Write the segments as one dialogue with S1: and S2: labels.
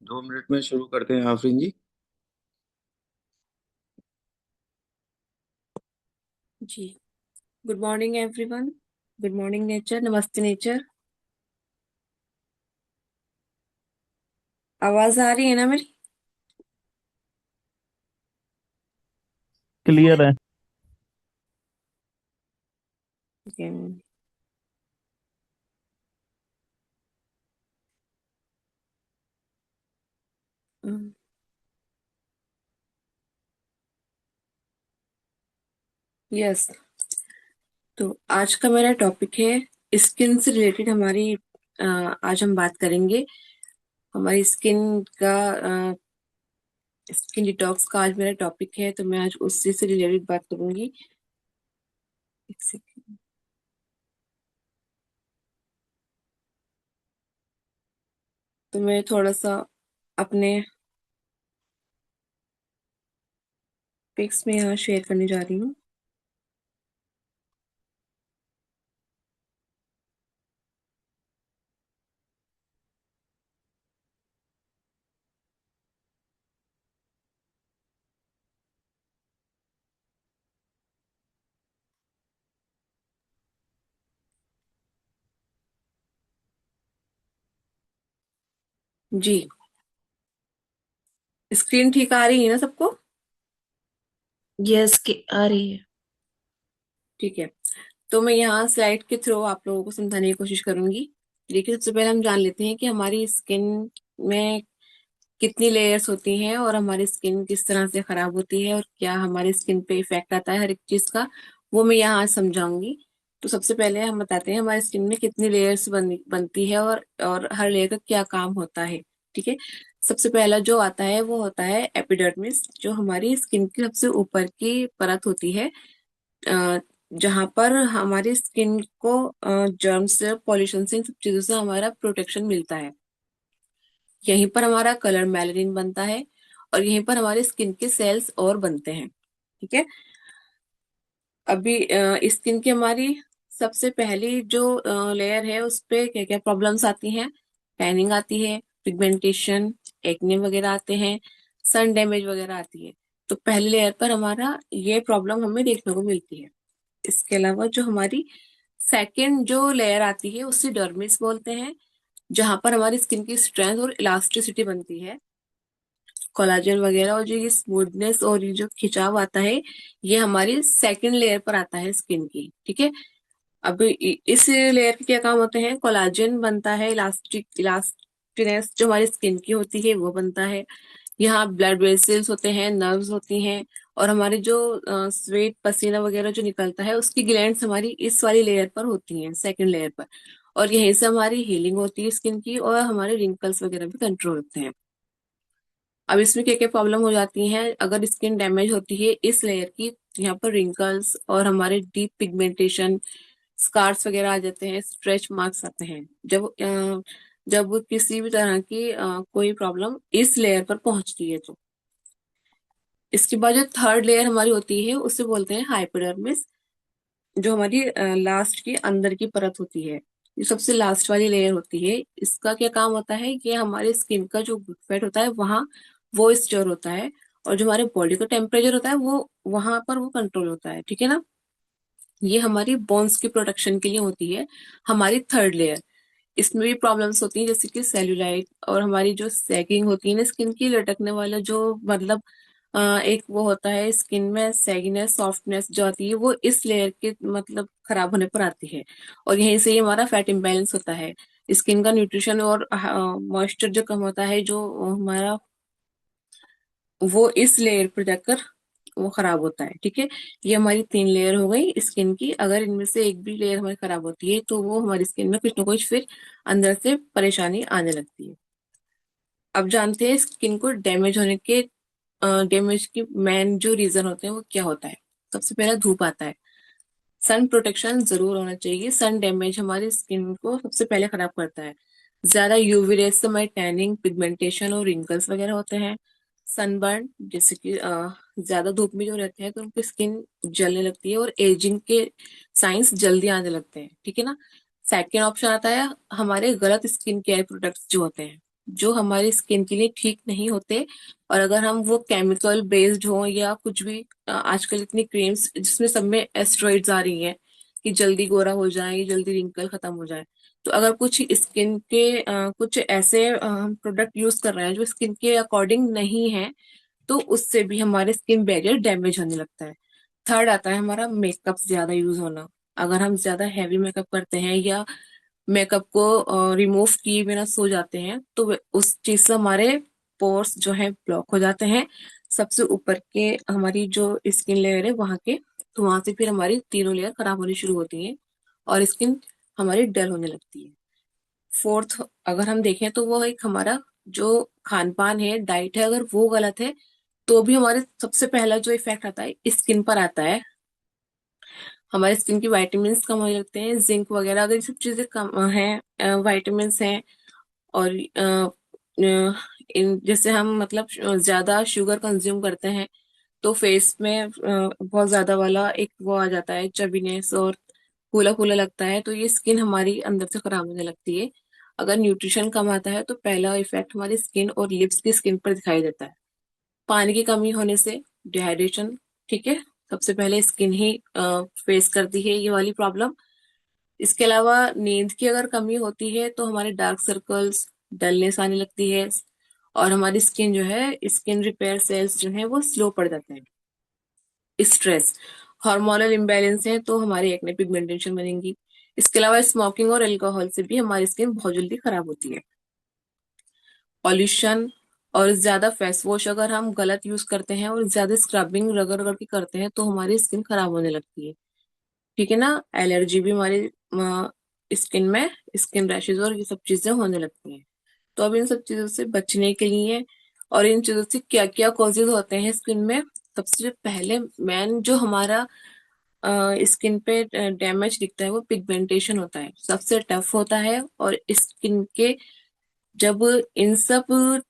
S1: 2 minute में शुरू करते हैं आफरीन जी।
S2: जी। Good morning everyone. Good morning nature. नमस्ते नेचर। आवाज आ रही है ना मेरी?
S3: क्लियर है।
S2: यस। तो आज का मेरा टॉपिक है स्किन से रिलेटेड। आज हम बात करेंगे हमारी स्किन डिटॉक्स का आज मेरा टॉपिक है, तो मैं आज उसी से रिलेटेड बात करूंगी। एक सेकेंड। तो मैं थोड़ा सा अपने पिक्स में यहाँ शेयर करने जा रही हूँ। जी। स्क्रीन ठीक आ रही है ना सबको?
S4: यस की आ रही है।
S2: ठीक है। तो मैं यहाँ स्लाइड के थ्रू आप लोगों को समझाने की कोशिश करूंगी। देखिए, सबसे पहले हम जान लेते हैं कि हमारी स्किन में कितनी लेयर्स होती हैं और हमारी स्किन किस तरह से खराब होती है और क्या हमारी स्किन पे इफेक्ट आता है हर एक चीज का, वो मैं यहाँ समझाऊंगी। तो सबसे पहले हम बताते हैं हमारी स्किन में कितनी लेयर्स बनती है और हर लेयर का क्या काम होता है। ठीक है। सबसे पहला जो आता है वो होता है एपिडर्मिस, जो हमारी स्किन की सबसे ऊपर की परत होती है, जहां पर हमारी स्किन को जर्म से, पॉल्यूशन से, इन सब चीजों से हमारा प्रोटेक्शन मिलता है। यहीं पर हमारा कलर मेलानिन बनता है और यहीं पर हमारे स्किन के सेल्स और बनते हैं। ठीक है। अभी स्किन की हमारी सबसे पहली जो लेयर है उस पे क्या क्या प्रॉब्लम्स आती हैं? टैनिंग आती है, पिगमेंटेशन, एक्ने वगैरह आते हैं, सन डैमेज वगैरह आती है। तो पहली लेयर पर हमारा ये प्रॉब्लम हमें देखने को मिलती है। इसके अलावा जो हमारी सेकंड जो लेयर आती है उसे डर्मिस बोलते हैं, जहां पर हमारी स्किन की स्ट्रेंथ और इलास्टिसिटी बनती है, कोलाजन वगैरह, और जो ये स्मूथनेस और ये जो खिंचाव आता है ये हमारी सेकंड लेयर पर आता है स्किन की। ठीक है। अब इस लेयर के क्या काम होते हैं? कोलाजन बनता है, इलास्टिनेस जो हमारी स्किन की होती है वो बनता है। यहाँ ब्लड वेसल्स होते हैं, नर्व्स होती हैं, और हमारे जो स्वेट, पसीना वगैरह जो निकलता है उसकी ग्लैंड्स हमारी इस वाली लेयर पर होती हैं, सेकंड लेयर पर। और यहीं से हमारी हीलिंग होती है स्किन की और हमारे रिंकल्स वगैरह भी कंट्रोल होते हैं। अब इसमें क्या क्या प्रॉब्लम हो जाती हैं अगर स्किन डैमेज होती है इस लेयर की? यहाँ पर रिंकल्स और हमारे डीप पिगमेंटेशन, स्कार्स वगैरह आ जाते हैं, स्ट्रेच मार्क्स आते हैं जब किसी भी तरह की कोई प्रॉब्लम इस लेयर पर पहुंचती है तो। इसके बाद जो थर्ड लेयर हमारी होती है उसे बोलते हैं हाइपोडर्मिस, जो हमारी लास्ट की अंदर की परत होती है। ये सबसे लास्ट वाली लेयर होती है। इसका क्या काम होता है कि हमारे स्किन का जो फैट होता है वहां वो स्टोर होता है, और जो हमारे बॉडी का टेम्परेचर होता है वो वहां पर वो कंट्रोल होता है। ठीक है ना। ये हमारी बोन्स की प्रोटेक्शन के लिए होती है हमारी थर्ड लेयर। इसमें भी प्रॉब्लम्स होती हैं जैसे कि सेल्यूलाइट, और हमारी जो सैगिंग होती है ना स्किन की, लटकने वाला जो मतलब एक वो होता है स्किन में सैगिनेस, सॉफ्टनेस जो आती है वो इस लेयर के मतलब खराब होने पर आती है। और यहीं से ही हमारा फैट इम्बैलेंस होता है। स्किन का न्यूट्रिशन और मॉइस्चर जो कम होता है, जो हमारा, वो इस लेयर पर जाकर वो खराब होता है। ठीक है। ये हमारी 3 लेयर हो गई स्किन की। अगर इनमें से एक भी लेयर हमारी खराब होती है तो वो हमारी स्किन में कुछ ना कुछ फिर अंदर से परेशानी आने लगती है। अब जानते हैं स्किन को डैमेज होने के, डैमेज की मेन जो रीजन होते हैं वो क्या होता है। सबसे पहला धूप आता है। सन प्रोटेक्शन जरूर होना चाहिए। सन डैमेज हमारी स्किन को सबसे पहले खराब करता है। ज्यादा यूवी रेस से हमारी टैनिंग, पिगमेंटेशन और रिंकल्स वगैरह होते हैं। सनबर्न, जैसे कि ज्यादा धूप में जो रहते हैं तो उनकी स्किन जलने लगती है और एजिंग के साइंस जल्दी आने लगते हैं। ठीक है ना। सेकेंड ऑप्शन आता है हमारे गलत स्किन केयर प्रोडक्ट्स जो होते हैं। जो हमारी स्किन के लिए ठीक नहीं होते। और अगर हम वो केमिकल बेस्ड हो या कुछ भी, आजकल इतनी क्रीम्स जिसमें सब में एस्टेरॉइड्स आ रही हैं कि जल्दी गोरा हो जाए, जल्दी रिंकल खत्म हो जाए। तो अगर कुछ स्किन के कुछ ऐसे हम प्रोडक्ट यूज कर रहे हैं जो स्किन के अकॉर्डिंग नहीं है, तो उससे भी हमारे स्किन बैरियर डैमेज होने लगता है। थर्ड आता है हमारा मेकअप ज्यादा यूज होना। अगर हम ज्यादा हैवी मेकअप करते हैं या मेकअप को रिमूव किए बिना सो जाते हैं, तो उस चीज से हमारे पोर्स जो है ब्लॉक हो जाते हैं, सबसे ऊपर के हमारी जो स्किन लेयर है वहां के। तो वहां से फिर हमारी तीनों लेयर खराब होनी शुरू होती है और स्किन हमारी डल होने लगती है। फोर्थ अगर हम देखें तो वो एक हमारा जो खान पान है, डाइट है, अगर वो गलत है तो भी हमारे सबसे पहला जो इफेक्ट आता है स्किन पर आता है। हमारे स्किन की वाइटामिन कम होने लगते हैं, जिंक वगैरह अगर ये सब चीजें कम हैं, वाइटामिन हैं। और इन जैसे हम मतलब ज्यादा शुगर कंज्यूम करते हैं तो फेस में बहुत ज्यादा वाला एक वो आ जाता है, चबीनेस, और फूला फूला लगता है, तो ये स्किन हमारी अंदर से खराब होने लगती है। अगर न्यूट्रिशन कम आता है तो पहला इफेक्ट हमारी स्किन और लिप्स की स्किन पर दिखाई देता है। पानी की कमी होने से डिहाइड्रेशन, ठीक है, सबसे पहले स्किन ही फेस करती है ये वाली प्रॉब्लम। इसके अलावा नींद की अगर कमी होती है तो हमारे डार्क सर्कल्स, डलनेस आने लगती है, और हमारी स्किन जो है, स्किन रिपेयर सेल्स जो है वो स्लो पड़ जाते हैं। स्ट्रेस, हार्मोनल इम्बैलेंस है तो हमारी एक्ने पिगमेंटेशन बनेंगी। इसके अलावा स्मोकिंग और अल्कोहल से भी हमारी स्किन बहुत जल्दी खराब होती है। पॉल्यूशन और ज्यादा फेस वॉश अगर हम गलत यूज करते हैं और ज्यादा स्क्रबिंग रगड़ रगड़ के करते हैं तो हमारी स्किन खराब होने लगती है। ठीक है ना, एलर्जी भी हमारी स्किन में, स्किन रैशेज और ये सब चीजें होने लगती हैं। तो अब इन सब चीजों से बचने के लिए, और इन चीजों से क्या क्या कॉजेज होते हैं स्किन में, सबसे पहले मेन जो हमारा स्किन पे डैमेज दिखता है वो पिगमेंटेशन होता है, सबसे टफ होता है। और स्किन के जब इन सब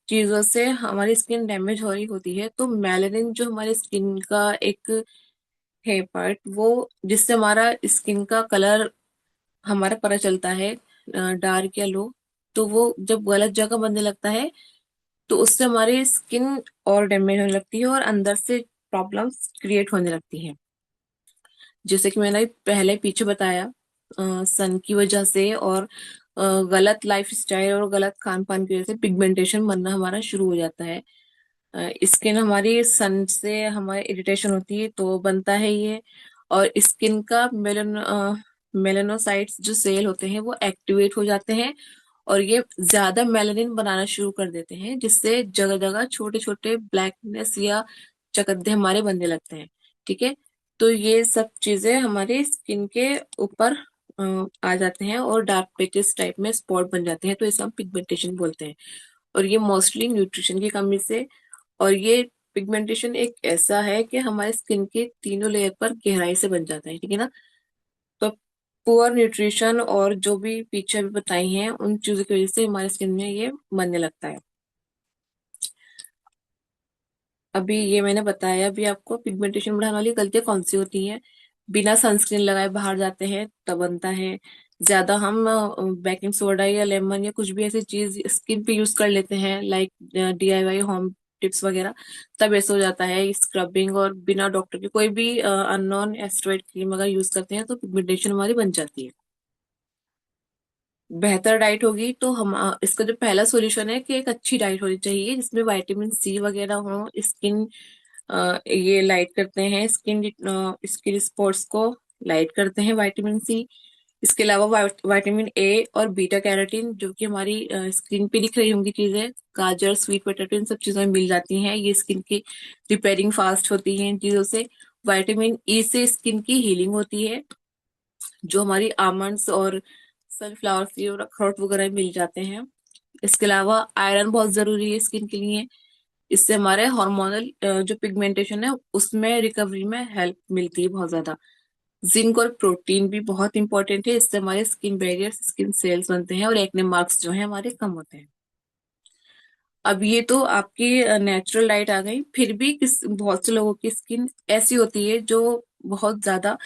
S2: चीजों से हमारी स्किन डैमेज हो रही होती है तो मेलानिन जो हमारी स्किन का एक है पार्ट, वो जिससे हमारा स्किन का कलर हमारा पता चलता है डार्क या लो, तो वो जब गलत जगह बनने लगता है तो उससे हमारी स्किन और डैमेज होने लगती है और अंदर से प्रॉब्लम्स क्रिएट होने लगती हैं। जैसे कि मैंने पहले पीछे बताया, सन की वजह से और गलत लाइफ स्टाइल और गलत खान पान की वजह से पिगमेंटेशन बनना हमारा शुरू हो जाता है। स्किन हमारी सन से हमारी इरिटेशन होती है तो बनता है ये। और स्किन का मेलेनोसाइट्स जो सेल होते हैं वो एक्टिवेट हो जाते हैं और ये ज्यादा मेलानिन बनाना शुरू कर देते हैं, जिससे जगह जगह छोटे छोटे ब्लैकनेस या चकत्ते हमारे बनने लगते हैं। ठीक है, तो ये सब चीजें हमारे स्किन के ऊपर आ जाते हैं और डार्क पैचेस टाइप में स्पॉट बन जाते हैं, तो इसे हम पिगमेंटेशन बोलते हैं। और ये मोस्टली न्यूट्रिशन की कमी से, और ये पिगमेंटेशन एक ऐसा है कि हमारे स्किन के तीनों लेयर पर गहराई से बन जाता है। ठीक है ना, तो पुअर न्यूट्रिशन और जो भी पीछे अभी बताई हैं उन चीजों की वजह से हमारे स्किन में ये बनने लगता है। अभी ये मैंने बताया भी आपको पिगमेंटेशन बढ़ाने वाली गलतियां कौन सी होती हैं। बिना सनस्क्रीन लगाए बाहर जाते हैं तब बनता है। ज्यादा हम बेकिंग सोडा या लेमन या कुछ भी ऐसी चीज स्किन पे यूज कर लेते हैं, लाइक DIY होम टिप्स वगैरह, तब ऐसा हो जाता है। स्क्रबिंग और बिना डॉक्टर के कोई भी अननोन एस्टेरॉइड क्रीम अगर यूज करते हैं तो पिगमेंटेशन हमारी बन जाती है। बेहतर डाइट होगी तो हम इसका जो पहला सॉल्यूशन है कि एक अच्छी डाइट होनी चाहिए जिसमें विटामिन सी वगैरह हो। स्किन ये लाइट करते हैं, स्किन स्पॉट्स को लाइट करते हैं विटामिन सी। इसके अलावा विटामिन ए और बीटा कैरोटीन जो कि हमारी स्किन पे दिख रही होंगी चीजें, गाजर, स्वीट पोटैटो, इन सब चीजों में मिल जाती हैं। ये स्किन की रिपेयरिंग फास्ट होती है इन चीजों से। विटामिन ई से स्किन की हीलिंग होती है, जो हमारी आमंड्स और सनफ्लावर सीड और अखरोट वगैरह में मिल जाते हैं। इसके अलावा आयरन बहुत जरूरी है स्किन के लिए। इससे हमारे हार्मोनल जो पिगमेंटेशन है उसमें रिकवरी में हेल्प मिलती है बहुत ज्यादा। जिंक और प्रोटीन भी बहुत इंपॉर्टेंट है, इससे हमारे स्किन बैरियर, स्किन सेल्स बनते हैं और एक्ने मार्क्स जो है हमारे कम होते हैं। अब ये तो आपकी नेचुरल लाइट आ गई, फिर भी किस बहुत से लोगों की स्किन ऐसी होती है जो बहुत ज्यादा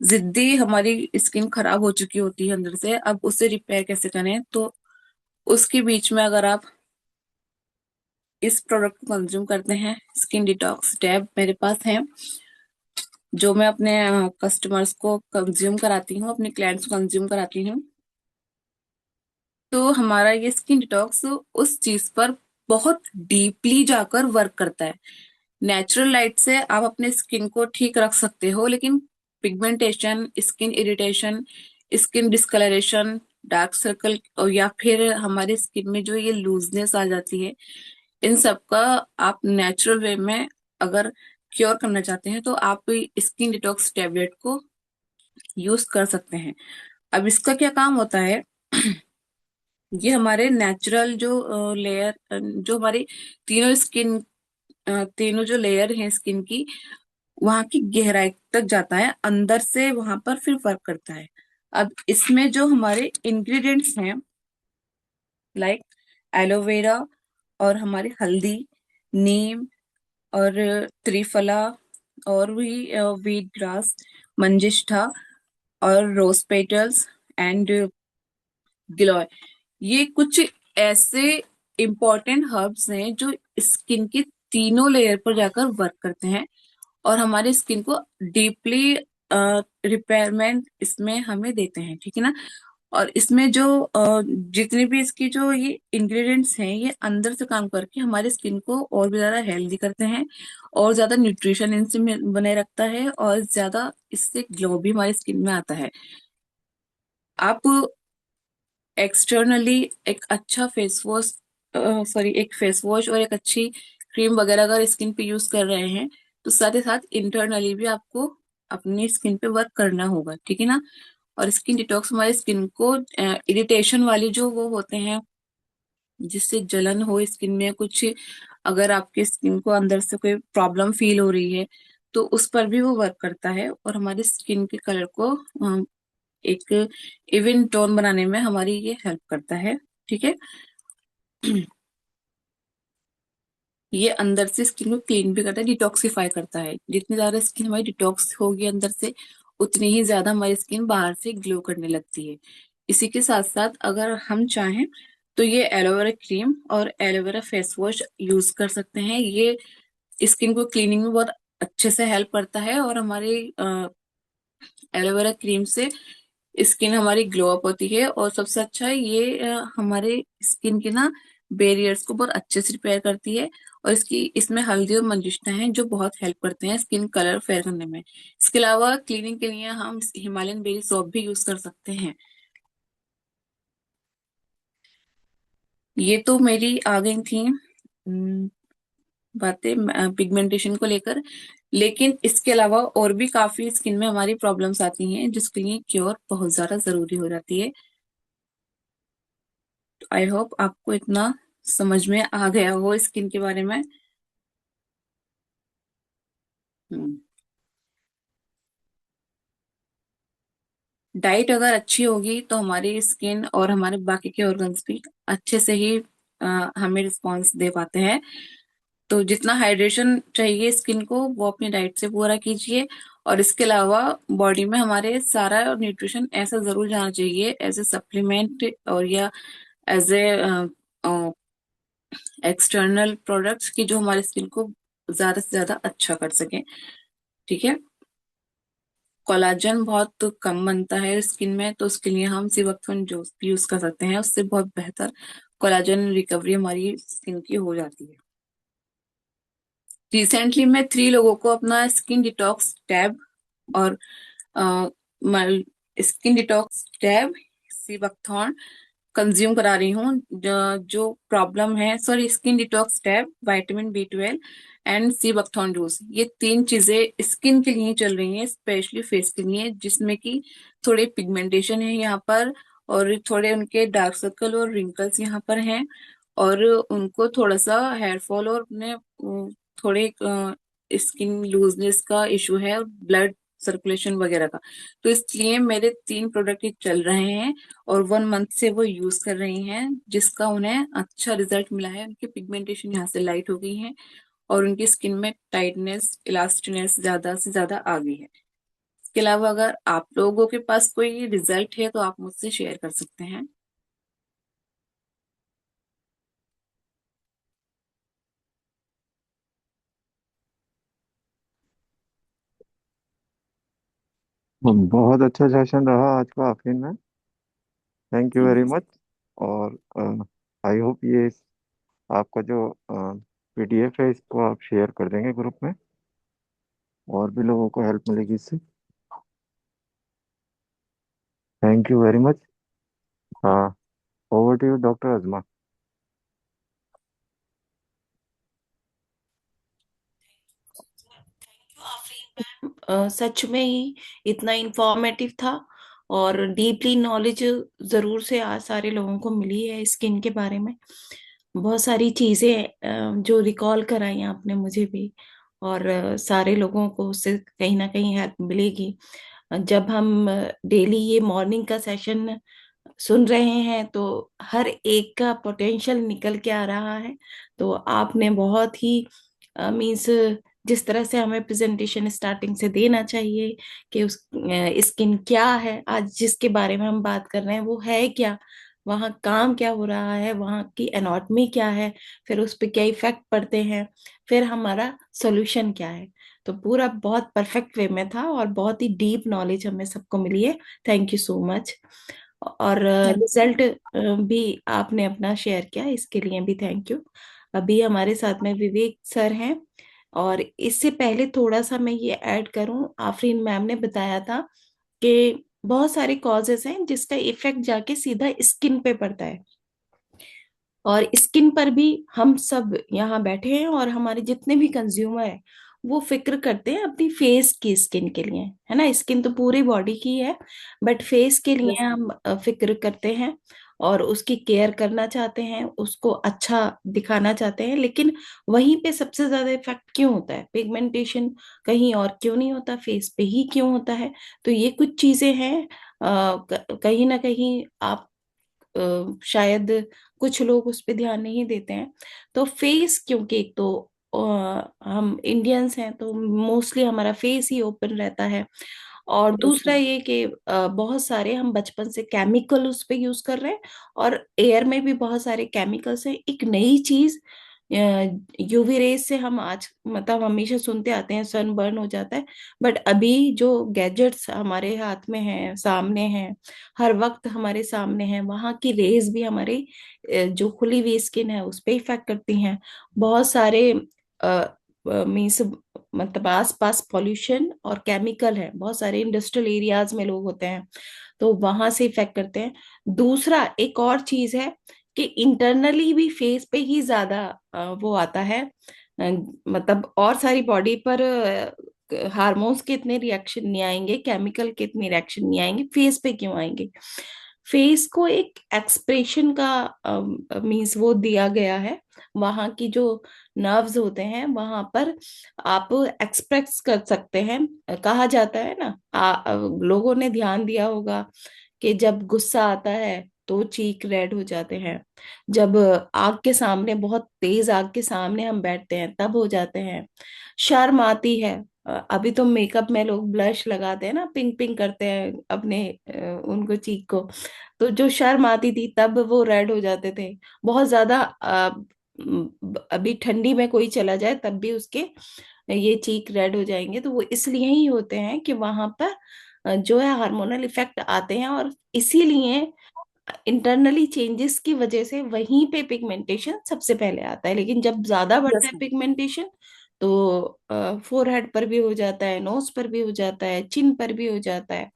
S2: जिद्दी, हमारी स्किन खराब हो चुकी होती है अंदर से। अब उसे रिपेयर कैसे करें, तो उसके बीच में अगर आप इस प्रोडक्ट को कंज्यूम करते हैं, स्किन डिटॉक्स टैब मेरे पास है, जो मैं अपने कस्टमर्स को कंज्यूम कराती हूँ, अपने क्लाइंट्स को कंज्यूम कराती हूँ। तो हमारा ये स्किन डिटॉक्स उस चीज पर बहुत डीपली जाकर वर्क करता है। नेचुरल लाइट से आप अपने स्किन को ठीक रख सकते हो, लेकिन pigmentation, skin irritation, skin discoloration, dark circle और या फिर हमारी स्किन में जो ये लूजनेस आ जाती है, इन सब का आप नेचुरल वे में अगर क्योर करना चाहते हैं तो आप स्किन डिटॉक्स टेबलेट को यूज कर सकते हैं। अब इसका क्या काम होता है, ये हमारे नेचुरल जो लेयर, जो हमारी तीनों स्किन, तीनों जो लेयर हैं स्किन की, वहां की गहराई तक जाता है, अंदर से वहां पर फिर वर्क करता है। अब इसमें जो हमारे इंग्रेडिएंट्स हैं, लाइक एलोवेरा और हमारी हल्दी, नीम और त्रिफला और भी वीट ग्रास, मंजिष्ठा और रोज पेटल्स एंड गिलोय, ये कुछ ऐसे इम्पोर्टेंट हर्ब्स हैं जो स्किन के तीनों लेयर पर जाकर वर्क करते हैं और हमारे स्किन को डीपली रिपेयरमेंट इसमें हमें देते हैं, ठीक है ना। और इसमें जो जितने भी इसकी जो ये इंग्रेडिएंट्स हैं, ये अंदर से काम करके हमारे स्किन को और भी ज्यादा हेल्दी करते हैं, और ज्यादा न्यूट्रिशन इनसे बने रखता है, और ज्यादा इससे ग्लो भी हमारी स्किन में आता है। आप एक्सटर्नली एक अच्छा फेस वॉश, सॉरी एक फेस वॉश और एक अच्छी क्रीम वगैरह अगर स्किन पे यूज कर रहे हैं, तो साथ ही साथ इंटरनली भी आपको अपनी स्किन पे वर्क करना होगा, ठीक है ना। और स्किन डिटॉक्स हमारे स्किन को इरिटेशन वाली जो वो होते हैं, जिससे जलन हो स्किन में कुछ, अगर आपके स्किन को अंदर से कोई प्रॉब्लम फील हो रही है, तो उस पर भी वो वर्क करता है और हमारी स्किन के कलर को एक इवन टोन बनाने में हमारी ये हेल्प करता है, ठीक है। ये अंदर से स्किन को क्लीन भी करता है, डिटॉक्सिफाई करता है। जितनी ज्यादा स्किन हमारी डिटॉक्स होगी अंदर से, उतनी ही ज्यादा हमारी स्किन बाहर से ग्लो करने लगती है। इसी के साथ साथ अगर हम चाहें तो ये एलोवेरा क्रीम और एलोवेरा फेस वॉश यूज कर सकते हैं। ये स्किन को क्लीनिंग में बहुत अच्छे से हेल्प करता है, और हमारी एलोवेरा क्रीम से स्किन हमारी ग्लो अप होती है, और सबसे अच्छा ये हमारे स्किन के ना बैरियर्स को बहुत अच्छे से रिपेयर करती है। और इसमें हल्दी और मंजिष्ठा हैं जो बहुत हेल्प करते हैं स्किन कलर फेयर करने में। इसके अलावा क्लीनिंग के लिए हम हिमालयन बेरी सोप भी यूज कर सकते हैं। ये तो मेरी आ गई थी बातें पिगमेंटेशन को लेकर, लेकिन इसके अलावा और भी काफी स्किन में हमारी प्रॉब्लम्स आती हैं जिसके लिए क्योर बहुत ज्यादा जरूरी हो जाती है। आई होप आपको इतना समझ में आ गया हो स्किन के बारे में। हम्म। डाइट अगर अच्छी होगी तो हमारी स्किन और हमारे बाकी के ऑर्गन्स भी अच्छे से ही हमें रिस्पॉन्स दे पाते हैं। तो जितना हाइड्रेशन चाहिए स्किन को वो अपनी डाइट से पूरा कीजिए। और इसके अलावा बॉडी में हमारे सारा न्यूट्रिशन ऐसा जरूर जाना चाहिए एज ए सप्लीमेंट और या एज ए एक्सटर्नल प्रोडक्ट्स की, जो हमारे स्किन को ज्यादा से ज्यादा अच्छा कर सके, ठीक है। कोलाजन बहुत कम बनता है स्किन में, तो उसके लिए हम सिवक्थन जो यूज कर सकते हैं, उससे बहुत बेहतर कोलाजन रिकवरी हमारी स्किन की हो जाती है। रिसेंटली मैं 3 लोगों को अपना स्किन डिटॉक्स टैब और skin detox tab sea buckthorn consume करा रही हूँ। जो प्रॉब्लम है, sorry, skin detox tab, vitamin B12 and sea buckthorn juice, ये 3 चीजें स्किन के लिए चल रही हैं, स्पेशली फेस के लिए, जिसमें कि थोड़े पिगमेंटेशन है यहाँ पर, और थोड़े उनके डार्क सर्कल और रिंकल्स यहाँ पर हैं, और उनको थोड़ा सा हेयर फॉल और अपने थोड़े स्किन लूजनेस का इशू है, और ब्लड सर्कुलेशन वगैरह का। तो इसलिए मेरे 3 प्रोडक्ट चल रहे हैं और 1 मंथ से वो यूज कर रही हैं, जिसका उन्हें अच्छा रिजल्ट मिला है। उनकी पिगमेंटेशन यहाँ से लाइट हो गई है, और उनकी स्किन में टाइटनेस, इलास्टिनेस ज्यादा से ज्यादा आ गई है। इसके अलावा अगर आप लोगों के पास कोई रिजल्ट है तो आप मुझसे शेयर कर सकते हैं।
S1: बहुत अच्छा सेशन रहा आज का आफरीन में। Thank you
S2: thank
S1: very
S2: you.
S1: Much. और आई होप ये आपका जो पीडीएफ है इसको आप शेयर कर देंगे ग्रुप में, और भी लोगों को हेल्प मिलेगी इससे। Thank you very much. हाँ, ओवर टू यू डॉक्टर अजमा।
S3: सच में ही इतना इंफॉर्मेटिव था और डीपली नॉलेज जरूर से आज सारे लोगों को मिली है स्किन के बारे में। बहुत सारी चीजें जो रिकॉल कराई आपने मुझे भी, और सारे लोगों को उससे कहीं ना कहीं हेल्प मिलेगी। जब हम डेली ये मॉर्निंग का सेशन सुन रहे हैं तो हर एक का पोटेंशियल निकल के आ रहा है। तो आपने बहुत ही मीन्स जिस तरह से हमें प्रेजेंटेशन स्टार्टिंग से देना चाहिए कि उस स्किन क्या है, आज जिसके बारे में हम बात कर रहे हैं वो है क्या, वहाँ काम क्या हो रहा है, वहाँ की एनाटॉमी क्या है, फिर उस पर क्या इफेक्ट पड़ते हैं, फिर हमारा सॉल्यूशन क्या है। तो पूरा बहुत परफेक्ट वे में था और बहुत ही डीप नॉलेज हमें सबको मिली है। Thank you so much. और रिजल्ट भी आपने अपना शेयर किया, इसके लिए भी थैंक यू। अभी हमारे साथ में विवेक सर हैं। और इससे पहले थोड़ा सा मैं ये ऐड करूं, आफरीन मैम ने बताया था कि बहुत सारे कॉजेस हैं जिसका इफेक्ट जाके सीधा स्किन पे पड़ता है। और स्किन पर भी हम सब यहाँ बैठे हैं और हमारे जितने भी कंज्यूमर हैं वो फिक्र करते हैं अपनी फेस की स्किन के लिए, है ना। स्किन तो पूरी बॉडी की है, बट फेस के लिए हम फिक्र करते हैं और उसकी केयर करना चाहते हैं, उसको अच्छा दिखाना चाहते हैं। लेकिन वहीं पे सबसे ज्यादा इफेक्ट क्यों होता है, पिगमेंटेशन कहीं और क्यों नहीं होता, फेस पे ही क्यों होता है। तो ये कुछ चीजें हैं, कहीं ना कहीं आप शायद कुछ लोग उस पर ध्यान नहीं देते हैं। तो फेस, क्योंकि एक तो हम इंडियंस हैं तो मोस्टली हमारा फेस ही ओपन रहता है। और दूसरा ये कि बहुत सारे हम बचपन से केमिकल उस पे यूज कर रहे हैं, और एयर में भी बहुत सारे केमिकल्स हैं। एक नई चीज, यूवी रेस से हम आज मतलब हमेशा सुनते आते हैं सन बर्न हो जाता है, बट अभी जो गैजेट्स हमारे हाथ में हैं, सामने हैं, हर वक्त हमारे सामने हैं, वहां की रेज भी हमारे जो खुली हुई स्किन है उस पे इफेक्ट करती हैं। बहुत सारे मीन्स मतलब आस पास पॉल्यूशन और केमिकल है, बहुत सारे इंडस्ट्रियल एरियाज में लोग होते हैं तो वहां से इफेक्ट करते हैं। दूसरा एक और चीज है कि इंटरनली भी फेस पे ही ज्यादा वो आता है। मतलब और सारी बॉडी पर हार्मोन्स के इतने रिएक्शन नहीं आएंगे, केमिकल के इतने रिएक्शन नहीं आएंगे, फेस पे क्यों आएंगे। फेस को एक एक्सप्रेशन का मीन्स वो दिया गया है, वहां की जो नर्व्स होते हैं वहां पर आप एक्सप्रेस कर सकते हैं। कहा जाता है ना, लोगों ने ध्यान दिया होगा कि जब गुस्सा आता है तो चीक रेड हो जाते हैं, जब आग के सामने, बहुत तेज आग के सामने हम बैठते हैं तब हो जाते हैं, शर्म आती है। अभी तो मेकअप में लोग ब्लश लगाते हैं ना, पिंक पिंक करते हैं अपने उनको चीक को, तो जो शर्म आती थी तब वो रेड हो जाते थे। बहुत ज्यादा अभी ठंडी में कोई चला जाए तब भी उसके ये चीक रेड हो जाएंगे। तो वो इसलिए ही होते हैं कि वहां पर जो है हार्मोनल इफेक्ट आते हैं, और इसीलिए इंटरनली चेंजेस की वजह से वहीं पे पिगमेंटेशन सबसे पहले आता है। लेकिन जब ज्यादा बढ़ता है पिगमेंटेशन तो फोरहेड पर भी हो जाता है, नोज पर भी हो जाता है, चिन पर भी हो जाता है।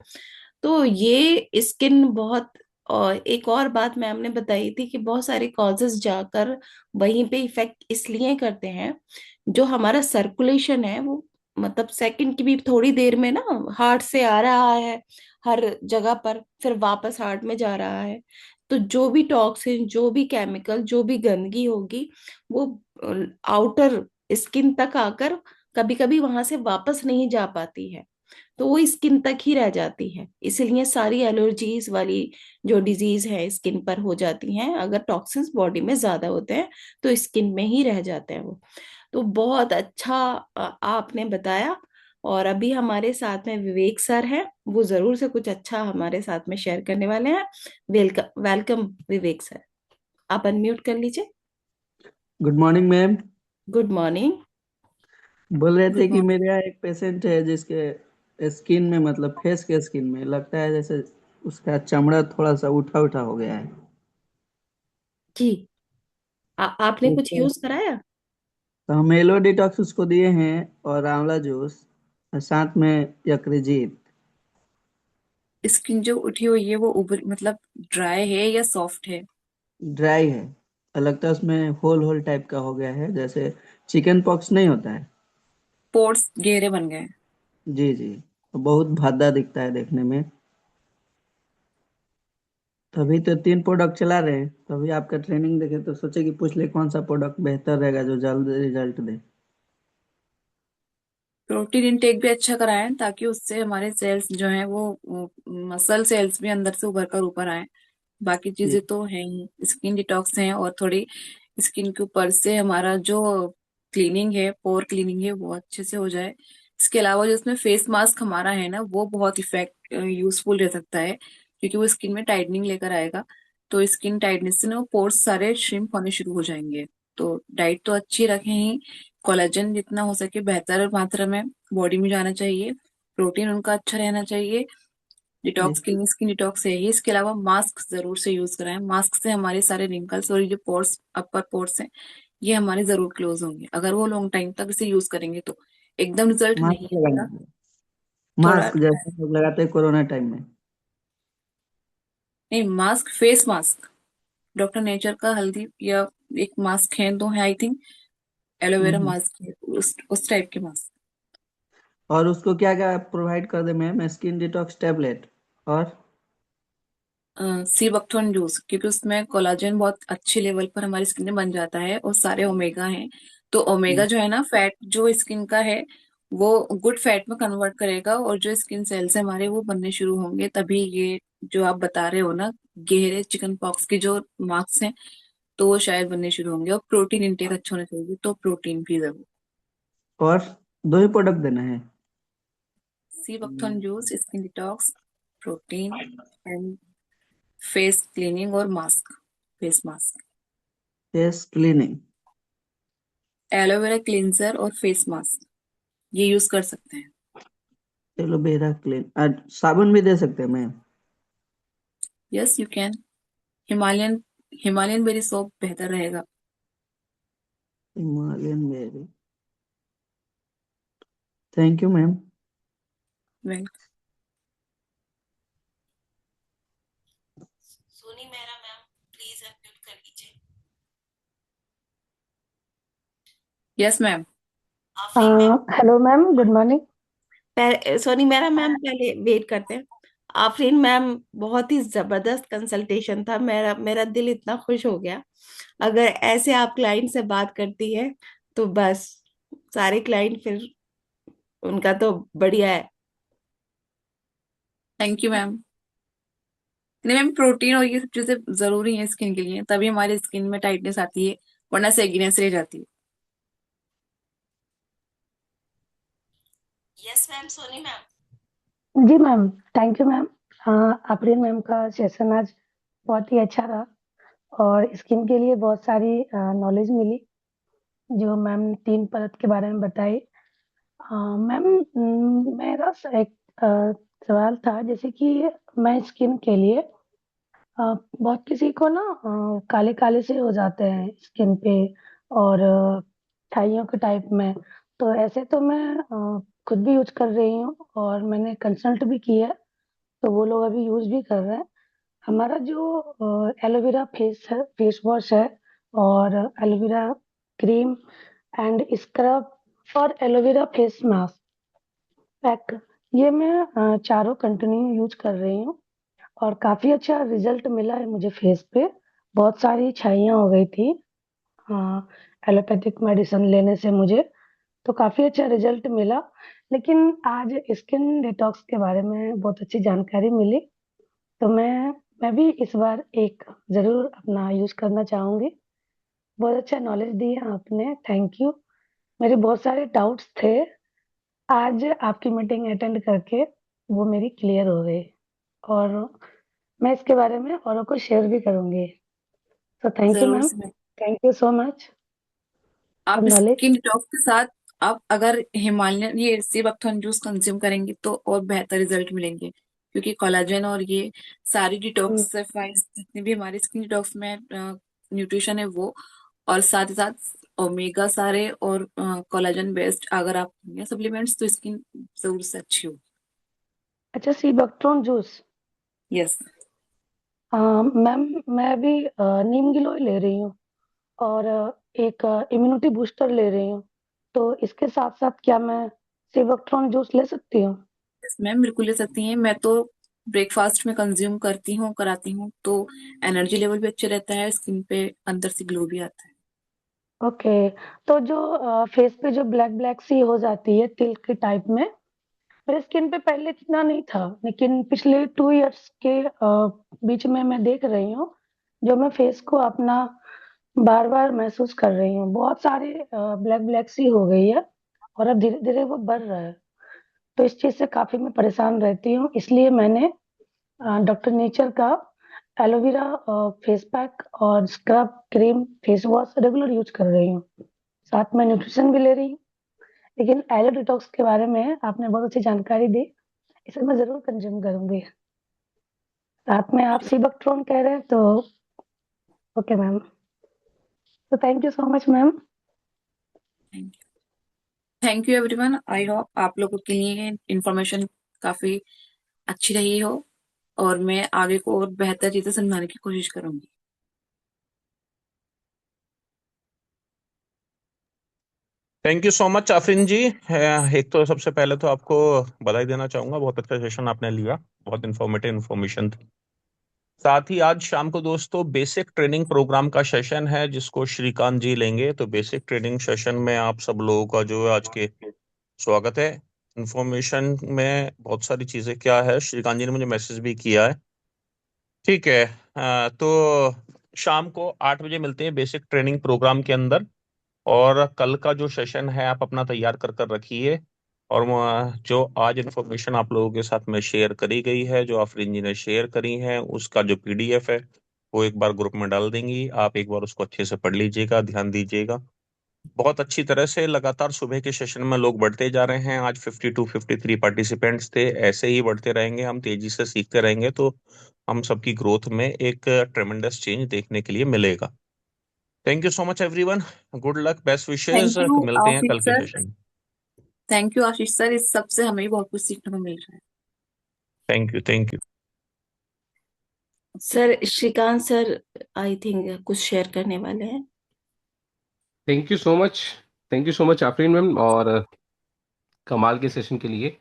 S3: तो ये स्किन बहुत, और एक और बात मैम ने बताई थी कि बहुत सारे कॉजेस जाकर वहीं पे इफेक्ट इसलिए करते हैं, जो हमारा सर्कुलेशन है वो मतलब सेकंड की भी थोड़ी देर में ना हार्ट से आ रहा है हर जगह पर, फिर वापस हार्ट में जा रहा है। तो जो भी टॉक्सिन, जो भी केमिकल, जो भी गंदगी होगी वो आउटर स्किन तक आकर कभी कभी वहां से वापस नहीं जा पाती है, तो वो स्किन तक ही रह जाती है। इसीलिए सारी एलर्जीज वाली जो डिजीज है स्किन पर हो जाती हैं, अगर टॉक्सिन्स बॉडी में ज्यादा होते हैं तो स्किन में ही रह जाते हैं वो। तो बहुत अच्छा आपने बताया। और अभी हमारे साथ में विवेक सर हैं, वो जरूर से कुछ अच्छा हमारे साथ में शेयर करने वाले हैं। वेलकम वेलकम विवेक सर, आप अनम्यूट कर लीजिए।
S4: Good morning ma'am.
S3: Good morning.
S4: बोल रहे थे
S2: गुड
S4: कि
S2: मॉर्निंग।
S4: मेरे यहाँ एक पेशेंट है जिसके स्किन में, मतलब फेस के स्किन में लगता है जैसे उसका चमड़ा थोड़ा सा उठा उठा हो गया है।
S3: जी। आपने कुछ
S4: तो
S3: यूज कराया?
S4: हम मेलो डिटॉक्स उसको दिए हैं, और आंवला जूस, और साथ में यकृजीत।
S2: स्किन जो उठी हुई है वो उबर मतलब ड्राई है या सॉफ्ट है?
S4: ड्राई है, और लगता है उसमें होल होल टाइप का हो गया है, जैसे चिकन पॉक्स नहीं होता है।
S2: पोर्स गहरे बन गए हैं।
S4: जी जी, बहुत भद्दा दिखता है देखने में। तभी तो 3 प्रोडक्ट चला रहे हैं, तभी आपका ट्रेनिंग देखे तो सोचे कि पूछ ले कौन सा प्रोडक्ट बेहतर रहेगा जो जल्द रिजल्ट दे।
S2: प्रोटीन इंटेक भी अच्छा कराएं ताकि उससे हमारे सेल्स जो हैं वो मसल सेल्स भी अंदर से उभर कर ऊपर आए। बाकी
S4: जी।
S2: चीजें तो हैं ही, स्किन डिटॉक्स हैं और थोड़ी स्किन के ऊपर से हमारा जो क्लीनिंग है, पोर क्लीनिंग है, वो अच्छे से हो जाए। इसके अलावा जो इसमें फेस मास्क हमारा है ना, वो बहुत इफेक्ट यूजफुल रह सकता है क्योंकि वो स्किन में टाइटनिंग लेकर आएगा। तो स्किन टाइटनेस से ना वो पोर्स सारे श्रिंक होने शुरू हो जाएंगे। तो डाइट तो अच्छी रखें ही, कोलेजन जितना हो सके बेहतर मात्रा में बॉडी में जाना चाहिए, प्रोटीन उनका अच्छा रहना चाहिए।
S4: जी।
S2: डिटॉक्स क्लीन स्किन डिटॉक्स है ही। इसके अलावा मास्क जरूर से यूज कराएं। मास्क से हमारे सारे रिंकल्स और ये जो पोर्स, अपर पोर्स हैं, ये हमारे जरूर क्लोज होंगे अगर वो लॉन्ग टाइम तक इसे यूज करेंगे तो। एकदम रिजल्ट नहीं
S4: मास्क
S2: आएगा,
S4: लगाना है,
S2: थोड़ा।
S4: मास्क जैसे लोग लगाते हैं कोरोना टाइम में।
S2: नहीं, mask face mask doctor nature का हल्दी या एक मास्क है, दो है I think, aloe vera
S4: hmm.
S2: Mask है, उस टाइप के मास्क।
S4: और उसको क्या क्या प्रोवाइड कर दे मैम? स्किन डिटॉक्स टेबलेट, और
S2: सी बकथॉर्न जूस, क्योंकि उसमें कोलाजन बहुत अच्छे लेवल पर हमारी स्किन में बन जाता है और सारे ओमेगा हैं। तो ओमेगा जो है ना, फैट जो स्किन का है वो गुड फैट में कन्वर्ट करेगा और जो स्किन सेल्स है हमारे वो बनने शुरू होंगे, तभी ये जो आप बता रहे हो ना, गहरे चिकन पॉक्स के जो मार्क्स हैं, तो वो शायद बनने शुरू होंगे। और प्रोटीन इंटेक अच्छा होना चाहिए, तो प्रोटीन भी जरूर।
S4: और 2 ही प्रोडक्ट देना है?
S2: Sea buckthorn juice, skin detox, protein and face cleaning और mask, face mask,
S4: face cleaning,
S2: aloe vera cleanser और फेस मास्क, ये यूज कर सकते हैं।
S4: एलोवेरा क्लीन, और साबुन भी दे सकते हैं ma'am?
S2: Yes you can. Himalayan Himalayan berry soap बेहतर रहेगा।
S4: Himalayan berry. Thank you ma'am.
S2: Well,
S3: Soni Mehra ma'am, please unmute कर लीजिए।
S2: Yes ma'am.
S3: Afreen ma'am,
S5: hello ma'am, good morning.
S3: Soni Mehra ma'am पहले वेट करते हैं। आफरीन मैम, बहुत ही जबरदस्त कंसल्टेशन था। मेरा मेरा दिल इतना खुश हो गया। अगर ऐसे आप क्लाइंट से बात करती है तो बस सारे क्लाइंट फिर उनका तो बढ़िया है।
S2: Thank you ma'am. नहीं मैम, प्रोटीन और ये सब चीजें जरूरी है स्किन के लिए, तभी हमारी स्किन में टाइटनेस आती है, वरना सेगीनेस रह जाती है।
S3: Yes ma'am, Soni ma'am.
S5: जी ma'am, thank you ma'am. Afreen ma'am का सेशन आज बहुत ही अच्छा रहा और स्किन के लिए बहुत सारी नॉलेज मिली जो मैम ने 3 परत के बारे में बताई। मैम, मेरा एक सवाल था, जैसे कि मैं स्किन के लिए बहुत किसी को ना काले काले से हो जाते हैं स्किन पे, और छाइयों के टाइप में। तो ऐसे तो मैं खुद भी यूज कर रही हूँ और मैंने कंसल्ट भी किया, तो वो लोग अभी यूज भी कर रहे हैं। हमारा जो एलोवेरा फेस वॉश है, और एलोवेरा क्रीम एंड स्क्रब और एलोवेरा फेस मास्क पैक, ये मैं चारों कंटिन्यू यूज कर रही हूँ और काफी अच्छा रिजल्ट मिला है मुझे फेस पे। बहुत सारी छाइयाँ हो गई थी एलोपैथिक मेडिसिन लेने से मुझे, तो काफी अच्छा रिजल्ट मिला। लेकिन आज स्किन डिटॉक्स के बारे में बहुत अच्छी जानकारी मिली, तो मैं भी इस बार एक जरूर अपना यूज करना चाहूंगी। बहुत अच्छा नॉलेज दिया आपने, थैंक यू। मेरे बहुत सारे डाउट्स थे, आज आपकी मीटिंग अटेंड करके वो मेरी क्लियर हो गई, और मैं इसके बारे में औरों को शेयर भी करूंगी। तो थैंक यू
S2: जरूर
S5: मैम,
S2: से ma'am.
S5: Thank you so much for
S2: आप
S5: नॉलेज।
S2: स्किन डिटॉक्स के साथ अब अगर हिमालयन ये सीबकथॉर्न जूस कंज्यूम करेंगे तो और बेहतर रिजल्ट मिलेंगे, क्योंकि कोलाजन और ये सारी डिटॉक्सिफाइज जितनी भी हमारी स्किन डिटॉक्स में न्यूट्रिशन है वो, और साथ ही साथ ओमेगा सारे और कोलाजन बेस्ड अगर आप सप्लीमेंट्स तो स्किन जरूर से अच्छी हो।
S5: अच्छा, सी बक्ट्रॉन जूस।
S2: यस।
S5: मैम, मैं अभी नीम गिलोय ले रही हूँ और एक इम्यूनिटी बूस्टर ले रही हूँ, तो इसके साथ साथ क्या मैं सिबकट्रॉन जूस ले सकती हूँ?
S2: मैम बिल्कुल ले सकती हैं, मैं तो ब्रेकफास्ट में कंज्यूम करती हूँ कराती हूँ, तो एनर्जी लेवल भी अच्छा रहता है, स्किन पे अंदर से ग्लो भी आता है।
S5: ओके। तो जो फेस पे जो ब्लैक ब्लैक सी हो जाती है तिल के टाइप में, मेरे स्किन पे पहले इतना नहीं था, लेकिन पिछले 2 इयर्स के बीच में मैं देख रही हूँ, जो मैं फेस को अपना बार बार महसूस कर रही हूँ, बहुत सारे ब्लैक ब्लैक सी हो गई है और अब धीरे धीरे वो बढ़ रहा है। तो इस चीज से काफी मैं परेशान रहती हूँ, इसलिए मैंने डॉक्टर नेचर का एलोवेरा फेस पैक और scrub cream face wash regular use कर रही हूँ, साथ में न्यूट्रिशन भी ले रही हूँ। लेकिन एलो डिटॉक्स के बारे में आपने बहुत अच्छी जानकारी दी, इसे मैं जरूर कंज्यूम करूंगी। साथ में आप सीबकट्रॉन कह रहे हैं तो ओके मैम, तो thank you so much ma'am.
S2: Thank you everyone, I hope आप लोगों के लिए इंफॉर्मेशन काफी अच्छी रही हो, और मैं आगे को और बेहतर चीजें समझाने की कोशिश करूंगी।
S6: Thank you so much Afreen ji. एक तो सबसे पहले तो आपको बधाई देना चाहूंगा, बहुत अच्छा सेशन आपने लिया, बहुत इन्फॉर्मेटिव इन्फॉर्मेशन थी। साथ ही आज शाम को दोस्तों बेसिक ट्रेनिंग प्रोग्राम का सेशन है जिसको श्रीकांत जी लेंगे। तो बेसिक ट्रेनिंग सेशन में आप सब लोगों का जो है आज के स्वागत है। इन्फॉर्मेशन में बहुत सारी चीजें क्या है, श्रीकांत जी ने मुझे मैसेज भी किया है। ठीक है। तो शाम को 8 बजे मिलते हैं बेसिक ट्रेनिंग प्रोग्राम के अंदर। और कल का जो सेशन है आप अपना तैयार कर कर रखिए। और जो आज इन्फॉर्मेशन आप लोगों के साथ में शेयर करी गई है, जो आफरीन जी ने शेयर करी है, उसका जो पीडीएफ है वो एक बार ग्रुप में डाल देंगी। आप एक बार उसको अच्छे से पढ़ लीजिएगा, ध्यान दीजिएगा। बहुत अच्छी तरह से लगातार सुबह के सेशन में लोग बढ़ते जा रहे हैं। आज 52 53 पार्टिसिपेंट्स थे, ऐसे ही बढ़ते रहेंगे, हम तेजी से सीखते रहेंगे तो हम सबकी ग्रोथ में एक ट्रेमेंडस चेंज देखने के लिए मिलेगा। Thank you so much everyone, good luck, best wishes,
S2: thank you
S6: मिलते हैं
S2: आशीष
S6: कल के
S2: सर।
S6: सेशन में।
S2: थैंक यू आशीष सर, इस सब से हमें भी बहुत कुछ सीखने को मिल रहा है।
S6: Thank you, thank you.
S3: Sir Shrikant sir I think कुछ शेयर करने वाले हैं।
S7: Thank you so much. Thank you so much Afreen ma'am, और कमाल के सेशन के लिए।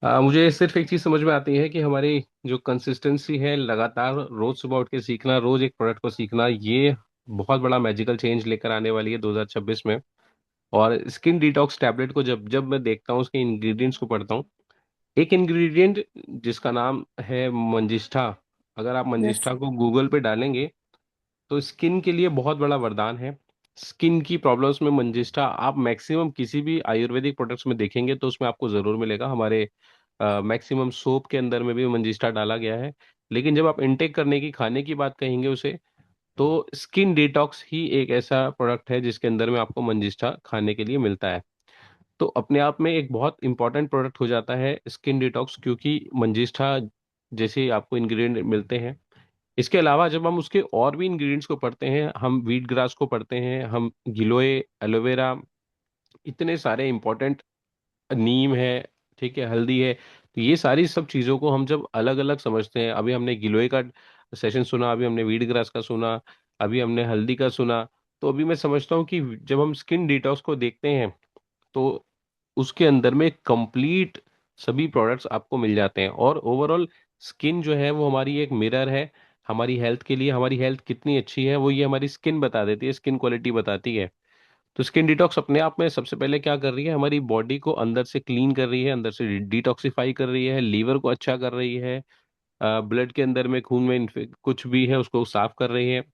S7: मुझे सिर्फ एक चीज़ समझ में आती है कि हमारी जो कंसिस्टेंसी है, लगातार रोज सुबह उठ के सीखना, रोज एक प्रोडक्ट को सीखना, ये बहुत बड़ा मैजिकल चेंज लेकर आने वाली है 2026 में। और स्किन डिटॉक्स टैबलेट को जब जब मैं देखता हूँ, उसके इंग्रेडिएंट्स को पढ़ता हूँ, एक इंग्रेडिएंट जिसका नाम है मंजिष्ठा, अगर आप
S2: यस।
S7: मंजिष्ठा को गूगल पे डालेंगे तो स्किन के लिए बहुत बड़ा वरदान है। स्किन की प्रॉब्लम्स में मंजिष्ठा आप मैक्सिमम किसी भी आयुर्वेदिक प्रोडक्ट्स में देखेंगे तो उसमें आपको जरूर मिलेगा। हमारे मैक्सिमम सोप के अंदर में भी मंजिष्ठा डाला गया है। लेकिन जब आप इनटेक करने की, खाने की बात कहेंगे उसे, तो स्किन डिटॉक्स ही एक ऐसा प्रोडक्ट है जिसके अंदर में आपको मंजिष्ठा खाने के लिए मिलता है। तो अपने आप में एक बहुत इंपॉर्टेंट प्रोडक्ट हो जाता है स्किन डिटॉक्स, क्योंकि मंजिष्ठा जैसे आपको इंग्रेडिएंट मिलते हैं। इसके अलावा जब हम उसके और भी इंग्रेडिएंट्स को पढ़ते हैं, हम व्हीट ग्रास को पढ़ते हैं, हम गिलोय, एलोवेरा, इतने सारे इंपॉर्टेंट, नीम है, ठीक है, हल्दी है, तो ये सारी सब चीज़ों को हम जब अलग अलग समझते हैं, अभी हमने गिलोय का सेशन सुना, अभी हमने व्हीट ग्रास का सुना, अभी हमने हल्दी का सुना, तो अभी मैं समझता हूँ कि जब हम स्किन डिटॉक्स को देखते हैं तो उसके अंदर में कंप्लीट सभी प्रोडक्ट्स आपको मिल जाते हैं। और ओवरऑल स्किन जो है वो हमारी एक मिरर है हमारी हेल्थ के लिए। हमारी हेल्थ कितनी अच्छी है वो ये हमारी स्किन बता देती है, स्किन क्वालिटी बताती है। तो स्किन डिटॉक्स अपने आप में सबसे पहले क्या कर रही है, हमारी बॉडी को अंदर से क्लीन कर रही है, अंदर से डिटॉक्सिफाई कर रही है, लीवर को अच्छा कर रही है, ब्लड के अंदर में, खून में कुछ भी है उसको साफ कर रही है।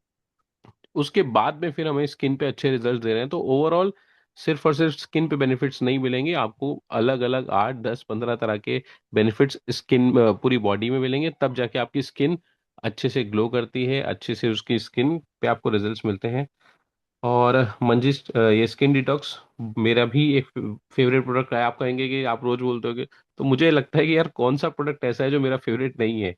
S7: उसके बाद में फिर हमें स्किन पे अच्छे रिजल्ट दे रहे हैं। तो ओवरऑल सिर्फ और सिर्फ स्किन पे बेनिफिट्स नहीं मिलेंगे आपको, अलग अलग 8 10 15 तरह के बेनिफिट्स स्किन पूरी बॉडी में मिलेंगे, तब जाके आपकी स्किन अच्छे से ग्लो करती है, अच्छे से उसकी स्किन पे आपको रिजल्ट्स मिलते हैं। और मंजिस्ट ये स्किन डिटॉक्स मेरा भी एक फेवरेट प्रोडक्ट है। आप कहेंगे कि आप रोज बोलते हो तो मुझे लगता है कि यार कौन सा प्रोडक्ट ऐसा है जो मेरा फेवरेट नहीं है।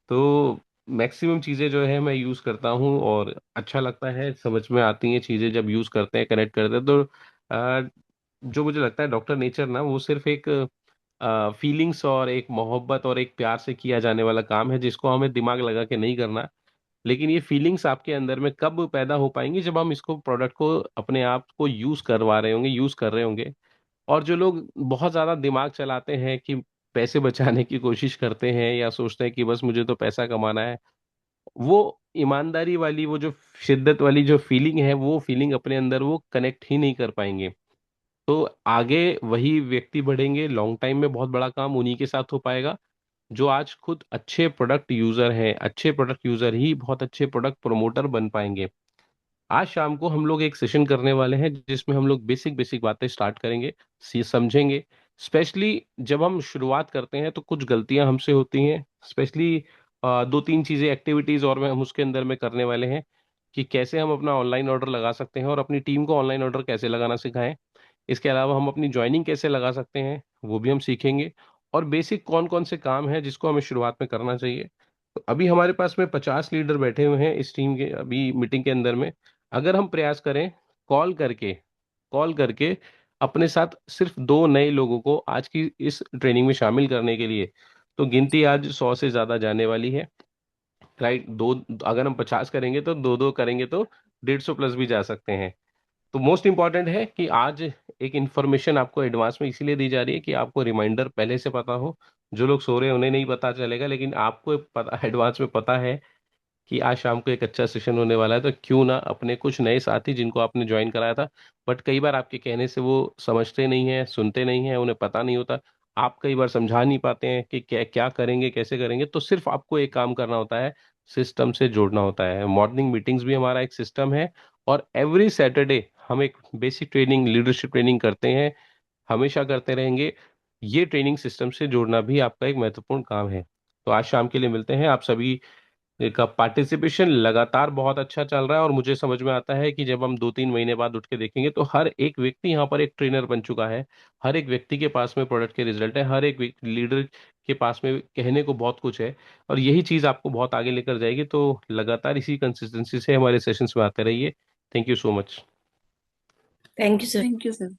S7: तो मैक्सिमम चीज़ें जो है मैं यूज़ करता हूँ और अच्छा लगता है, समझ में आती हैं चीज़ें जब यूज़ करते हैं, कनेक्ट करते हैं। तो जो मुझे लगता है डॉक्टर नेचर ना वो सिर्फ एक फीलिंग्स और एक मोहब्बत और एक प्यार से किया जाने वाला काम है, जिसको हमें दिमाग लगा के नहीं करना। लेकिन ये फीलिंग्स आपके अंदर में कब पैदा हो पाएंगी, जब हम इसको प्रोडक्ट को अपने आप को यूज करवा रहे होंगे, यूज कर रहे होंगे। और जो लोग बहुत ज्यादा दिमाग चलाते हैं कि पैसे बचाने की कोशिश करते हैं या सोचते हैं कि बस मुझे तो पैसा कमाना है, वो ईमानदारी वाली वो जो शिद्दत वाली जो फीलिंग है, वो फीलिंग अपने अंदर वो कनेक्ट ही नहीं कर पाएंगे। तो आगे वही व्यक्ति बढ़ेंगे, लॉन्ग टाइम में बहुत बड़ा काम उन्हीं के साथ हो पाएगा जो आज खुद अच्छे प्रोडक्ट यूजर हैं। अच्छे प्रोडक्ट यूजर ही बहुत अच्छे प्रोडक्ट प्रमोटर बन पाएंगे। आज शाम को हम लोग एक सेशन करने वाले हैं जिसमें हम लोग बेसिक बेसिक बातें स्टार्ट करेंगे, समझेंगे। स्पेशली जब हम शुरुआत करते हैं तो कुछ गलतियां हमसे होती हैं। स्पेशली दो तीन चीजें एक्टिविटीज और में हम उसके अंदर में करने वाले हैं कि कैसे हम अपना ऑनलाइन ऑर्डर लगा सकते हैं और अपनी टीम को ऑनलाइन ऑर्डर कैसे लगाना सिखाएं। इसके अलावा हम अपनी ज्वाइनिंग कैसे लगा सकते हैं वो भी हम सीखेंगे। और बेसिक कौन कौन से काम है जिसको हमें शुरुआत में करना चाहिए। तो अभी हमारे पास में 50 लीडर बैठे हुए हैं इस टीम के अभी मीटिंग के अंदर में। अगर हम प्रयास करें कॉल करके कॉल करके अपने साथ सिर्फ दो नए लोगों को आज की इस ट्रेनिंग में शामिल करने के लिए, तो गिनती आज 100 से ज्यादा जाने वाली है। राइट, दो अगर हम 50 करेंगे तो दो दो करेंगे तो 150 प्लस भी जा सकते हैं। तो मोस्ट इंपॉर्टेंट है कि आज एक इन्फॉर्मेशन आपको एडवांस में इसीलिए दी जा रही है कि आपको रिमाइंडर पहले से पता हो। जो लोग सो रहे हैं उन्हें नहीं पता चलेगा, लेकिन आपको पता एडवांस में पता है कि आज शाम को एक अच्छा सेशन होने वाला है। तो क्यों ना अपने कुछ नए साथी जिनको आपने ज्वाइन कराया था, बट कई बार आपके कहने से वो समझते नहीं है, सुनते नहीं है, उन्हें पता नहीं होता, आप कई बार समझा नहीं पाते हैं कि क्या क्या करेंगे, कैसे करेंगे। तो सिर्फ आपको एक काम करना होता है, सिस्टम से जोड़ना होता है। मॉर्निंग मीटिंग्स भी हमारा एक सिस्टम है और एवरी सैटरडे हम एक बेसिक ट्रेनिंग, लीडरशिप ट्रेनिंग करते हैं, हमेशा करते रहेंगे। ये ट्रेनिंग सिस्टम से जोड़ना भी आपका एक महत्वपूर्ण काम है। तो आज शाम के लिए मिलते हैं। आप सभी का पार्टिसिपेशन लगातार बहुत अच्छा चल रहा है और मुझे समझ में आता है कि जब हम 2-3 महीने बाद उठ के देखेंगे तो हर एक व्यक्ति यहाँ पर एक ट्रेनर बन चुका है। हर एक व्यक्ति के पास में प्रोडक्ट के रिजल्ट है, हर एक लीडर के पास में कहने को बहुत कुछ है। और यही चीज़ आपको बहुत आगे लेकर जाएगी। तो लगातार इसी कंसिस्टेंसी से हमारे सेशंस में आते रहिए। Thank you so much.
S3: Thank you sir.
S2: Thank you sir.